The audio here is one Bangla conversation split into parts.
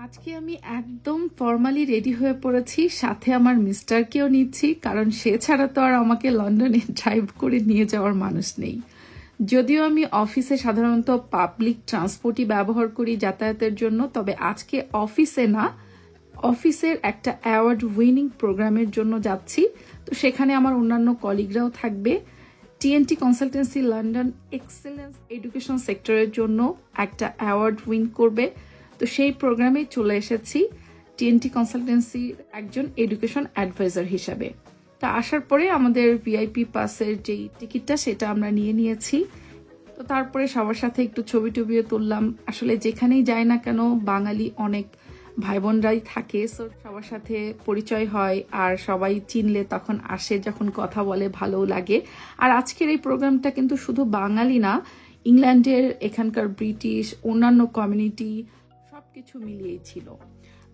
আজকে আমি একদম ফর্মালি রেডি হয়ে পড়েছি, সাথে আমার মিস্টারকেও নিচ্ছি, কারণ সে ছাড়া তো আর আমাকে লন্ডনে ড্রাইভ করে নিয়ে যাওয়ার মানুষ নেই। যদিও আমি অফিসে সাধারণত পাবলিক ট্রান্সপোর্টই ব্যবহার করি যাতায়াতের জন্য, তবে আজকে অফিসে না, অফিসের একটা অ্যাওয়ার্ড উইনিং প্রোগ্রামের জন্য যাচ্ছি। তো সেখানে আমার অন্যান্য কলিগরাও থাকবে। TNT consultancy London excellence education সেক্টরের জন্য একটা অ্যাওয়ার্ড উইন করবে। তো সেই প্রোগ্রামে চলে এসেছি টিএনটি কনসালটেন্সির একজন এডুকেশন অ্যাডভাইজার হিসাবে। তা আসার পরে আমাদের ভিআইপি পাসের যেই টিকিটটা সেটা আমরা নিয়ে নিয়েছি। তো তারপরে সবার সাথে একটু ছবি টবিও তুললাম। আসলে যেখানেই যাই না কেন বাঙালি অনেক ভাই বোনরাই থাকে, সো সবার সাথে পরিচয় হয়, আর সবাই চিনলে তখন আসে, যখন কথা বলে ভালো লাগে। আর আজকের এই প্রোগ্রামটা কিন্তু শুধু বাঙালি না, ইংল্যান্ডের, এখানকার ব্রিটিশ, অন্যান্য কমিউনিটি সবকিছু মিলিয়েই ছিল।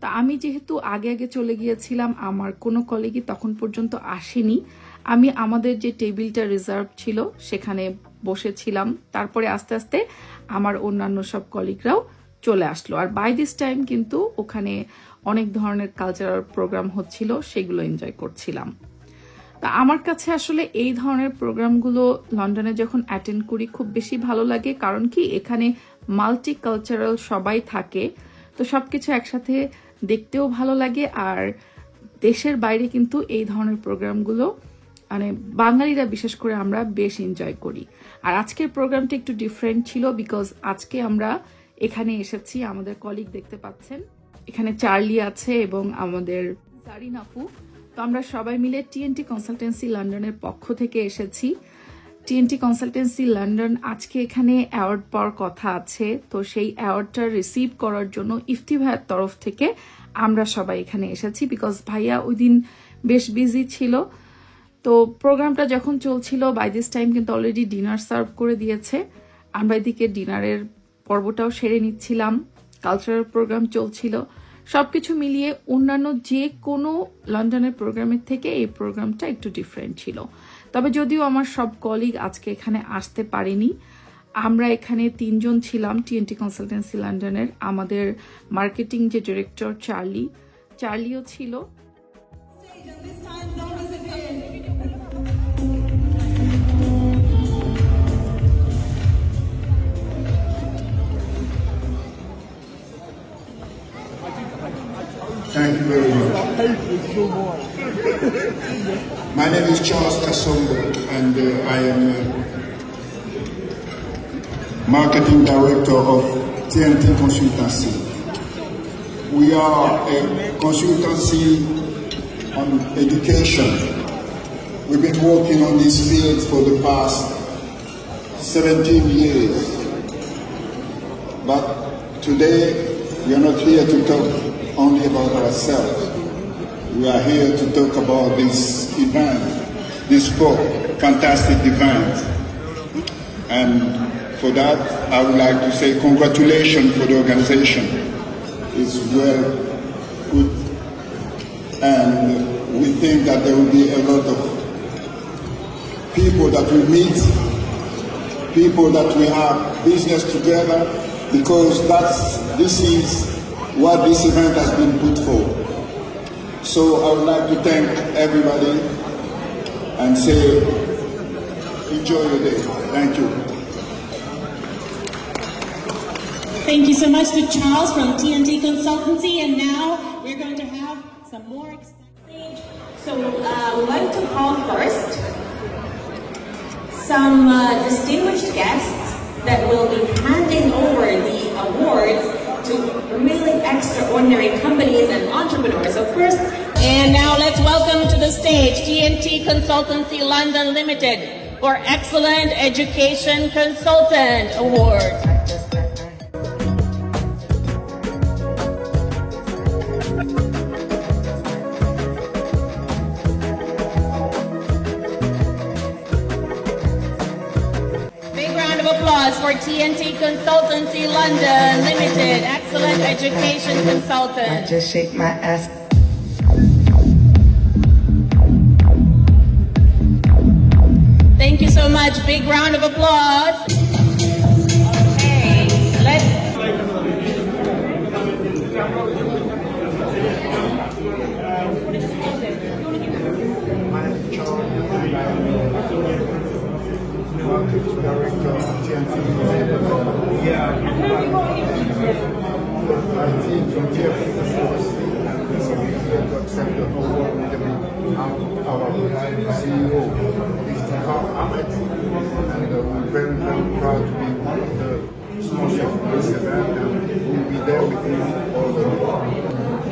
তা আমি যেহেতু আগে আগে চলে গিয়েছিলাম, আমার কোনো কলিগই তখন পর্যন্ত আসেনি। আমি আমাদের যে টেবিলটা রিজার্ভ ছিল সেখানে বসেছিলাম। তারপরে আস্তে আস্তে আমার অন্যান্য সব কলিগরাও চলে আসলো। আর বাই দিস টাইম কিন্তু ওখানে অনেক ধরনের কালচারাল প্রোগ্রাম হচ্ছিল, সেগুলো এনজয় করছিলাম। তা আমার কাছে আসলে এই ধরনের প্রোগ্রামগুলো লন্ডনে যখন অ্যাটেন্ড করি খুব বেশি ভালো লাগে, কারণ কি এখানে মাল্টি কালচারাল সবাই থাকে, তো সবকিছু একসাথে দেখতেও ভালো লাগে। আর দেশের বাইরে কিন্তু এই ধরনের প্রোগ্রামগুলো মানে বাঙালিরা বিশেষ করে আমরা বেশ এনজয় করি। আর আজকের প্রোগ্রামটা একটু ডিফারেন্ট ছিল, বিকজ আজকে আমরা এখানে এসেছি, আমাদের কলিগ দেখতে পাচ্ছেন এখানে চার্লি আছে এবং আমাদের জারিন আপু। তো আমরা সবাই মিলে টিএনটি কনসালটেন্সি লন্ডনের পক্ষ থেকে এসেছি। টিএনটি কনসালটেন্সি লন্ডন আজকে এখানে অ্যাওয়ার্ড পাওয়ার কথা আছে, তো সেই অ্যাওয়ার্ডটা রিসিভ করার জন্য ইফতি ভাইয়ার তরফ থেকে আমরা সবাই এখানে এসেছি, বিকজ ভাইয়া ওই দিন বেশ বিজি ছিল। তো প্রোগ্রামটা যখন চলছিল বাই দিস টাইম কিন্তু অলরেডি ডিনার সার্ভ করে দিয়েছে। আমরা এদিকে ডিনারের পর্বটাও সেরে নিচ্ছিলাম, কালচারাল প্রোগ্রাম চলছিল। সবকিছু মিলিয়ে অন্যান্য যে কোনো লন্ডনের প্রোগ্রামের থেকে এই প্রোগ্রামটা একটু ডিফারেন্ট ছিল। তবে যদিও আমার সব কলিগ আজকে এখানে আসতে পারেনি, আমরা এখানে 3 জন ছিলাম টিএনটি কনসালটেন্সি লন্ডনের। আমাদের মার্কেটিং যে ডিরেক্টর চার্লিও ছিল। Thank you very much. My name is Charles Kasongo, and I am Marketing Director of TNT Consultancy. We are a consultancy on education. We've been working on this field for the past 17 years. But today, we are not here to talk only about ourselves. We are here to talk about this event, this fantastic event. And for that, I would like to say congratulations for the organization. It's well put, and we think that there will be a lot of people that will meet, people that will have business together, because this is what this event has been put for. So I would like to thank everybody and say, enjoy your day. Thank you. Thank you so much to Charles from TNT Consultancy, and now we're going to have some more exciting. So we'd like to call first some distinguished guests that will be handing over the awards to really extraordinary companies and entrepreneurs. So first, and now let's welcome to the stage TNT Consultancy London Limited for Excellent Education Consultant Award. Applause for TNT Consultancy London Limited, Excellent Education Consultant. I just shake my ass. Thank you so much. Big round of applause. Okay, let's. Our CEO, Iftikhar Ahmed, and I'm very, very proud to be one of the sponsors of this event, and we'll be there with you all the way.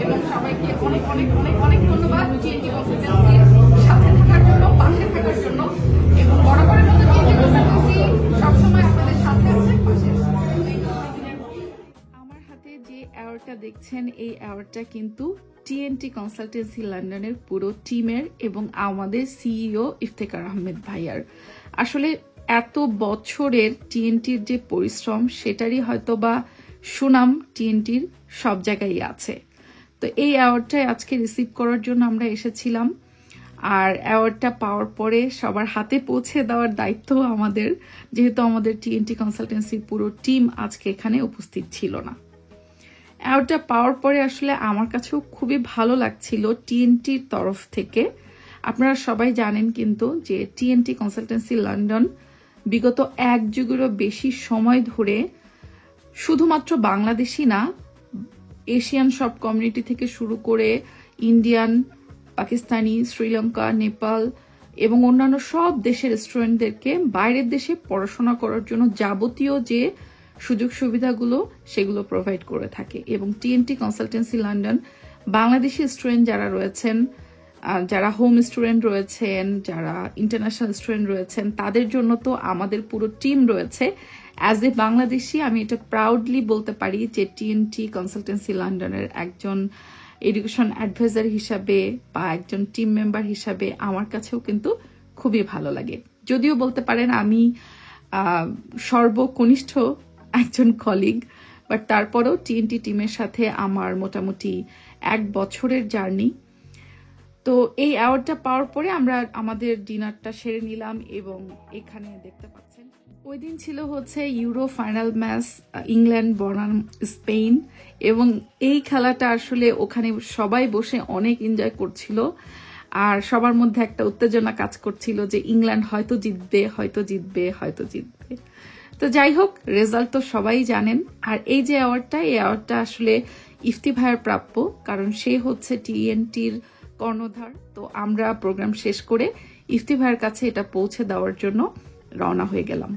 এবং সবাইকে অনেক অনেক অনেক অনেক ধন্যবাদ টিএনটি কনসালটেন্সির সাথে থাকার জন্য, পাশে থাকার জন্য, এবং বরাবরের মতো টিএনটি কনসালটেন্সি সবসময় আপনাদের সাথে আছে, পাশে আছে। আমার হাতে যে অ্যাওয়ার্ডটা দেখছেন, এই অ্যাওয়ার্ডটা কিন্তু টিএনটি কনসালটেন্সি লন্ডনের পুরো টিমের এবং আমাদের সিইও ইফতেখার আহমেদ ভাইয়ার। আসলে এত বছরের টিএনটির যে পরিশ্রম, সেটারই হয়তো বা সুনাম টিএনটির সব জায়গায় আছে। তো এই অ্যাওয়ার্ডটাই আজকে রিসিভ করার জন্য আমরা এসেছিলাম, আর অ্যাওয়ার্ডটা পাওয়ার পরে সবার হাতে পৌঁছে দেওয়ার দায়িত্ব আমাদের, যেহেতু আমাদের টিএনটি কনসালটেন্সির পুরো টিম আজকে এখানে উপস্থিত ছিল না। অ্যাওয়ার্ডটা পাওয়ার পরে আসলে আমার কাছেও খুবই ভালো লাগছিল টিএনটির তরফ থেকে। আপনারা সবাই জানেন কিন্তু যে টিএনটি কনসালটেন্সি লন্ডন বিগত 1 যুগেরও বেশি সময় ধরে শুধুমাত্র বাংলাদেশি না, এশিয়ান সব কমিউনিটি থেকে শুরু করে ইন্ডিয়ান, পাকিস্তানি, শ্রীলঙ্কা, নেপাল এবং অন্যান্য সব দেশের স্টুডেন্টদেরকে বাইরের দেশে পড়াশোনা করার জন্য যাবতীয় যে সুযোগ সুবিধাগুলো সেগুলো প্রোভাইড করে থাকে। এবং TNT consultancy London Bangladeshi student যারা রয়েছেন, যারা হোম স্টুডেন্ট রয়েছেন, যারা ইন্টারন্যাশনাল স্টুডেন্ট রয়েছেন, তাদের জন্য তো আমাদের পুরো টিম রয়েছে। অ্যাজ এ বাংলাদেশি আমি এটা প্রাউডলি বলতে পারি যে টিএনটি কনসালটেন্সি লন্ডনের একজন এডুকেশন অ্যাডভাইজার হিসাবে বা একজন টিম মেম্বার হিসাবে আমার কাছেও কিন্তু খুবই ভালো লাগে। যদিও বলতে পারেন আমি সর্বকনিষ্ঠ একজন কলিগ, বাট তারপরেও টিএনটি টিমের সাথে আমার মোটামুটি 1 বছরের জার্নি। তো এই অ্যাওয়ার্ডটা পাওয়ার পরে আমরা আমাদের ডিনারটা সেরে নিলাম এবং এখানে দেখতে পাচ্ছেন ওই দিন ছিল হচ্ছে ইউরো ফাইনাল ম্যাচ, ইংল্যান্ড বনাম স্পেন, এবং এই খেলাটা আসলে ওখানে সবাই বসে অনেক এনজয় করছিল, আর সবার মধ্যে একটা উত্তেজনা কাজ করছিল যে ইংল্যান্ড হয়তো জিতবে, হয়তো জিতবে, হয়তো জিতবে। তো যাই হোক, রেজাল্ট তো সবাই জানেন। আর এই যে অ্যাওয়ার্ডটা, এই অ্যাওয়ার্ডটা আসলে ইফতি ভাইয়ের প্রাপ্য, কারণ সে হচ্ছে টিএনটির কর্ণধার। তো আমরা প্রোগ্রাম শেষ করে ইফতি ভাইয়ের কাছে এটা পৌঁছে দেওয়ার জন্য রওনা হয়ে গেলাম।